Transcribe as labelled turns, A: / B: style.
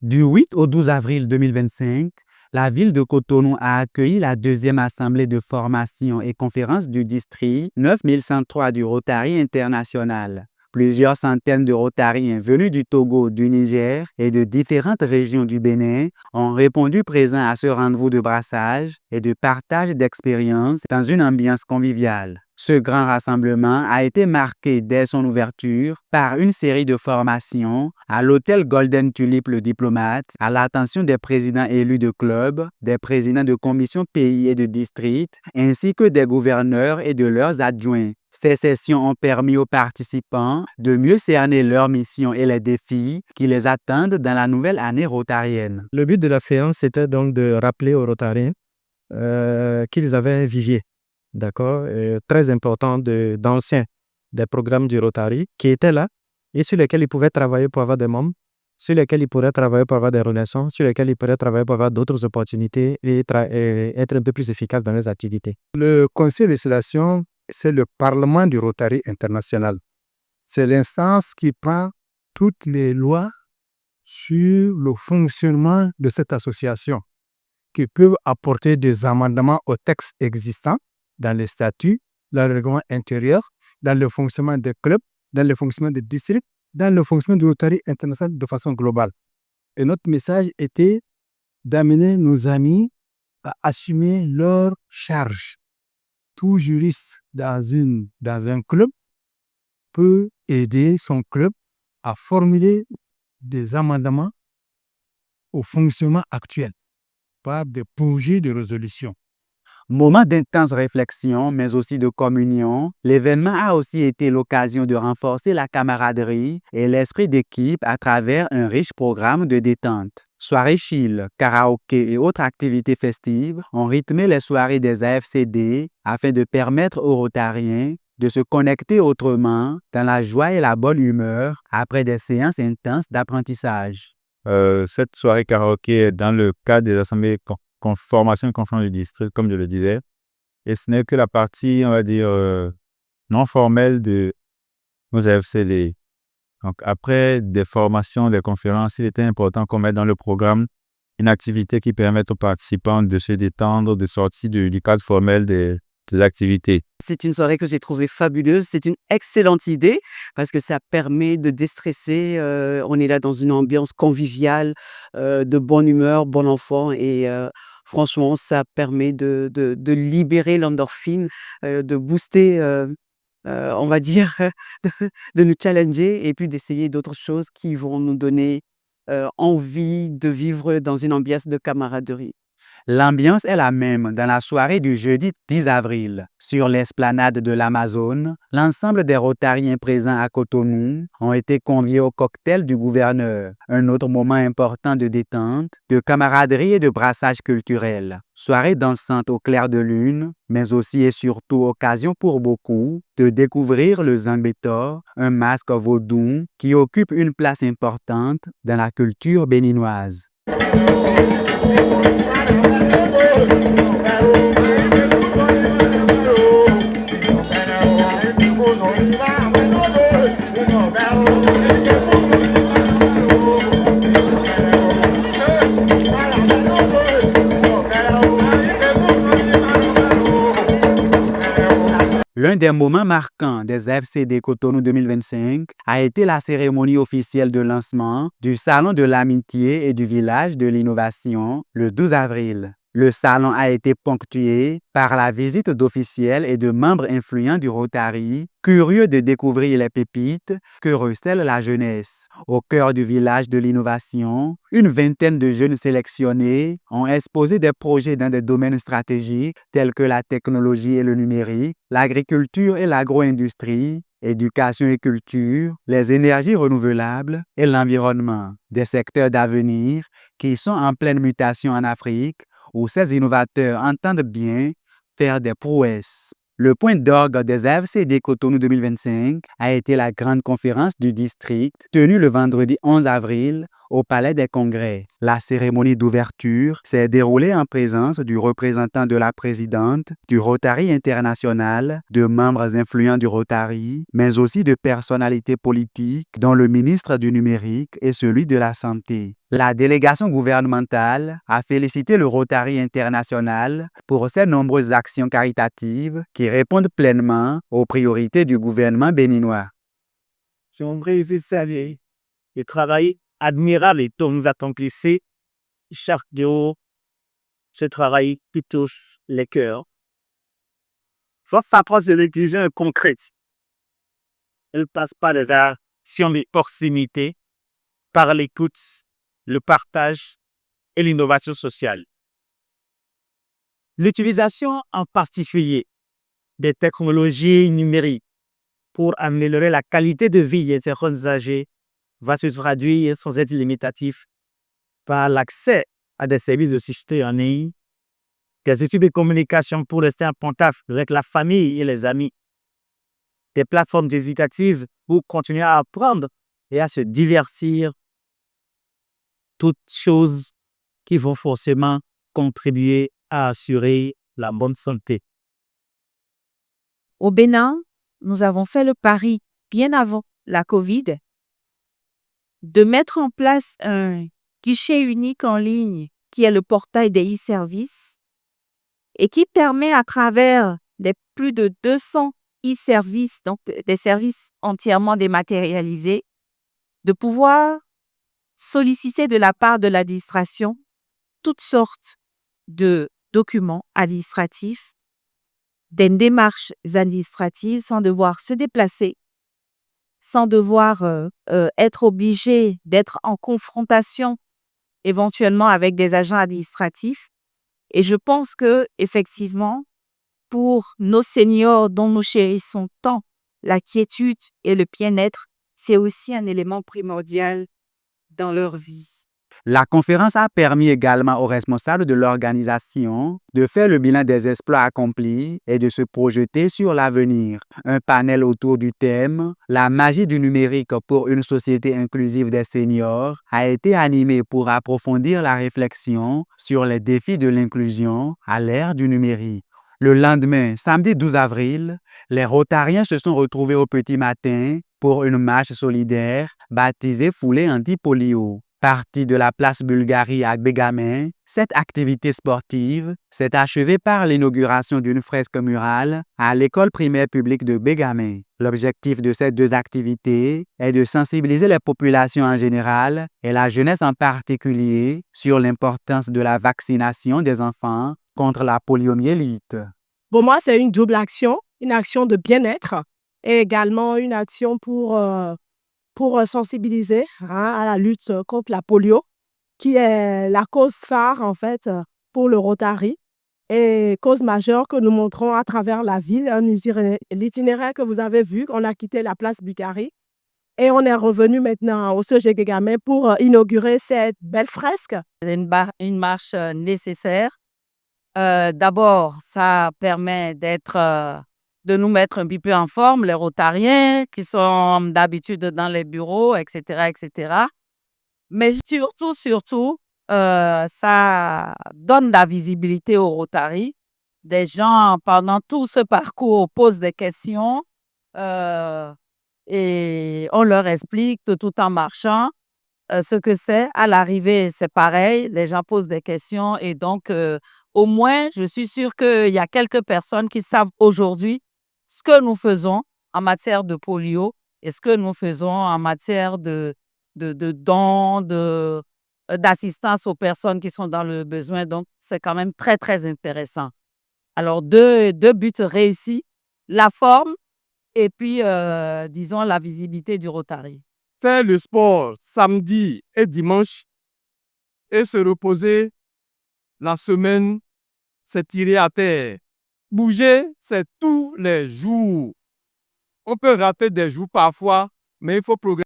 A: Du 8 au 12 avril 2025, la ville de Cotonou a accueilli la deuxième assemblée de formation et conférence du district 9103 du Rotary International. Plusieurs centaines de Rotariens venus du Togo, du Niger et de différentes régions du Bénin ont répondu présents à ce rendez-vous de brassage et de partage d'expériences dans une ambiance conviviale. Ce grand rassemblement a été marqué dès son ouverture par une série de formations à l'hôtel Golden Tulip le Diplomate à l'attention des présidents élus de clubs, des présidents de commissions pays et de districts, ainsi que des gouverneurs et de leurs adjoints. Ces sessions ont permis aux participants de mieux cerner leurs missions et les défis qui les attendent dans la nouvelle année rotarienne.
B: Le but de la séance, c'était donc de rappeler aux Rotariens qu'ils avaient un vivier, d'accord, très important d'anciens des programmes du Rotary qui étaient là et sur lesquels ils pouvaient travailler pour avoir des membres, sur lesquels ils pourraient travailler pour avoir des relations, sur lesquels ils pourraient travailler pour avoir d'autres opportunités et être un peu plus efficaces dans leurs activités.
C: Le Conseil de législation, c'est le Parlement du Rotary international. C'est l'instance qui prend toutes les lois sur le fonctionnement de cette association, qui peuvent apporter des amendements aux textes existants dans les statuts, dans le règlement intérieur, dans le fonctionnement des clubs, dans le fonctionnement des districts, dans le fonctionnement du Rotary international de façon globale. Et notre message était d'amener nos amis à assumer leurs charges. Tout juriste dans un club peut aider son club à formuler des amendements au fonctionnement actuel par des projets de résolution.
A: Moment d'intense réflexion, mais aussi de communion, l'événement a aussi été l'occasion de renforcer la camaraderie et l'esprit d'équipe à travers un riche programme de détente. Soirées chill, karaoké et autres activités festives ont rythmé les soirées des AFCD afin de permettre aux Rotariens de se connecter autrement dans la joie et la bonne humeur après des séances intenses d'apprentissage.
D: Cette soirée karaoké est dans le cadre des assemblées formation et conférence du district, comme je le disais. Et ce n'est que la partie, on va dire, non formelle de nos AFCD. Donc, après des formations, des conférences, il était important qu'on mette dans le programme une activité qui permette aux participants de se détendre, de sortir du cadre formel des activités.
E: C'est une soirée que j'ai trouvée fabuleuse. C'est une excellente idée parce que ça permet de déstresser. On est là dans une ambiance conviviale, de bonne humeur, bon enfant et franchement, ça permet de libérer l'endorphine, de booster, on va dire, de nous challenger et puis d'essayer d'autres choses qui vont nous donner envie de vivre dans une ambiance de camaraderie.
A: L'ambiance est la même dans la soirée du jeudi 10 avril. Sur l'esplanade de l'Amazone, l'ensemble des Rotariens présents à Cotonou ont été conviés au cocktail du gouverneur, un autre moment important de détente, de camaraderie et de brassage culturel. Soirée dansante au clair de lune, mais aussi et surtout occasion pour beaucoup de découvrir le Zambétor, un masque vaudou qui occupe une place importante dans la culture béninoise. L'un des moments marquants des AFCD Cotonou 2025 a été la cérémonie officielle de lancement du Salon de l'Amitié et du Village de l'Innovation le 12 avril. Le salon a été ponctué par la visite d'officiels et de membres influents du Rotary, curieux de découvrir les pépites que recèle la jeunesse. Au cœur du village de l'innovation, une vingtaine de jeunes sélectionnés ont exposé des projets dans des domaines stratégiques tels que la technologie et le numérique, l'agriculture et l'agro-industrie, éducation et culture, les énergies renouvelables et l'environnement. Des secteurs d'avenir qui sont en pleine mutation en Afrique, où ces innovateurs entendent bien faire des prouesses. Le point d'orgue des AFCD Cotonou 2025 a été la grande conférence du district tenue le vendredi 11 avril au Palais des Congrès. La cérémonie d'ouverture s'est déroulée en présence du représentant de la présidente du Rotary International, de membres influents du Rotary, mais aussi de personnalités politiques, dont le ministre du Numérique et celui de la Santé. La délégation gouvernementale a félicité le Rotary International pour ses nombreuses actions caritatives qui répondent pleinement aux priorités du gouvernement béninois.
F: J'aimerais vous saluer le travail admirable que nous accomplissez chaque jour. Ce travail qui touche les cœurs. Votre approche de l'inclusion est concrète. Elle passe par des actions de proximité, par l'écoute, le partage et l'innovation sociale. L'utilisation en particulier des technologies numériques pour améliorer la qualité de vie des personnes âgées va se traduire sans être limitatif par l'accès à des services de sécurité en ligne, des outils de communication pour rester en contact avec la famille et les amis, des plateformes éducatives pour continuer à apprendre et à se divertir, toutes choses qui vont forcément contribuer à assurer la bonne santé.
G: Au Bénin, nous avons fait le pari, bien avant la COVID, de mettre en place un guichet unique en ligne qui est le portail des e-services et qui permet à travers des plus de 200 e-services, donc des services entièrement dématérialisés, de pouvoir solliciter de la part de l'administration toutes sortes de documents administratifs, des démarches administratives sans devoir se déplacer, sans devoir être obligé d'être en confrontation éventuellement avec des agents administratifs. Et je pense que effectivement, pour nos seniors dont nous chérissons tant la quiétude et le bien-être, c'est aussi un élément primordial dans leur vie.
A: La conférence a permis également aux responsables de l'organisation de faire le bilan des exploits accomplis et de se projeter sur l'avenir. Un panel autour du thème « La magie du numérique pour une société inclusive des seniors » a été animé pour approfondir la réflexion sur les défis de l'inclusion à l'ère du numérique. Le lendemain, samedi 12 avril, les Rotariens se sont retrouvés au petit matin pour une marche solidaire baptisée Foulée anti-polio. Partie de la place Bulgarie à Bégamin, cette activité sportive s'est achevée par l'inauguration d'une fresque murale à l'école primaire publique de Bégamin. L'objectif de ces deux activités est de sensibiliser les populations en général et la jeunesse en particulier sur l'importance de la vaccination des enfants contre la poliomyélite.
H: Pour moi, c'est une double action, une action de bien-être et également une action pour sensibiliser à la lutte contre la polio, qui est la cause phare en fait pour le Rotary et cause majeure que nous montrons à travers la ville. L'itinéraire que vous avez vu, on a quitté la place Bulgarie et on est revenu maintenant au CEG Bégamin pour inaugurer cette belle fresque.
G: C'est une marche nécessaire. D'abord, ça permet de nous mettre un petit peu en forme, les Rotariens qui sont d'habitude dans les bureaux, etc., etc. Mais surtout, ça donne de la visibilité aux Rotary. Des gens, pendant tout ce parcours, posent des questions et on leur explique tout en marchant ce que c'est. À l'arrivée, c'est pareil, les gens posent des questions et donc, au moins, je suis sûre qu'il y a quelques personnes qui savent aujourd'hui ce que nous faisons en matière de polio et ce que nous faisons en matière de dons, d'assistance aux personnes qui sont dans le besoin. Donc, c'est quand même très, très intéressant. Alors, deux buts réussis, la forme et puis, disons, la visibilité du Rotary.
I: Faire le sport samedi et dimanche et se reposer la semaine, c'est tirer à terre. Bouger, c'est tous les jours. On peut rater des jours parfois, mais il faut progresser.